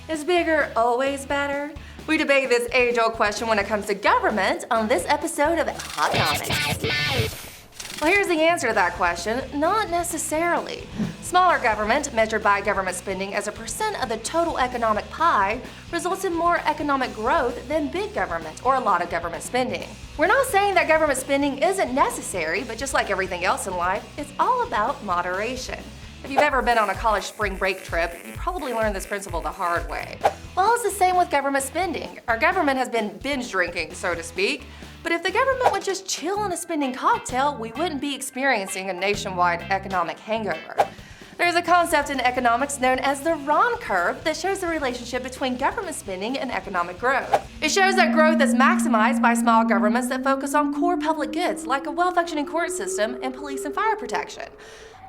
Is bigger always better? We debate this age-old question when it comes to government on this episode of Hotnomics. Well, here's the answer to that question. Not necessarily. Smaller government, measured by government spending as a percent of the total economic pie, results in more economic growth than big government or a lot of government spending. We're not saying that government spending isn't necessary, but just like everything else in life, it's all about moderation. If you've ever been on a college spring break trip, you probably learned this principle the hard way. Well, it's the same with government spending. Our government has been binge drinking, so to speak. But if the government would just chill on a spending cocktail, we wouldn't be experiencing a nationwide economic hangover. There's a concept in economics known as the Ron curve that shows the relationship between government spending and economic growth. It shows that growth is maximized by small governments that focus on core public goods like a well-functioning court system and police and fire protection.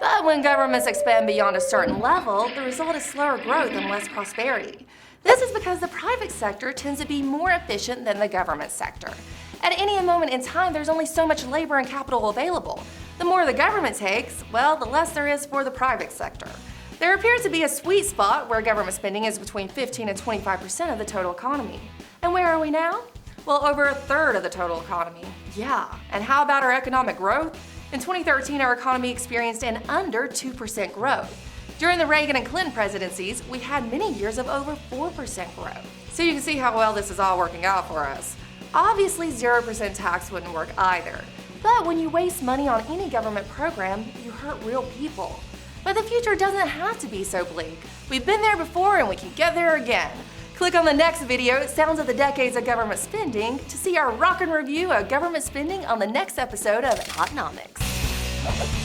But when governments expand beyond a certain level, the result is slower growth and less prosperity. This is because the private sector tends to be more efficient than the government sector. At any moment in time, there's only so much labor and capital available. The more the government takes, well, the less there is for the private sector. There appears to be a sweet spot where government spending is between 15 and 25% of the total economy. And where are we now? Well, over a third of the total economy. Yeah, and how about our economic growth? In 2013, our economy experienced an under 2% growth. During the Reagan and Clinton presidencies, we had many years of over 4% growth. So you can see how well this is all working out for us. Obviously, 0% tax wouldn't work either. But when you waste money on any government program, you hurt real people. But the future doesn't have to be so bleak. We've been there before and we can get there again. Click on the next video, Sounds of the Decades of Government Spending, to see our rockin' review of government spending on the next episode of Hotnomics.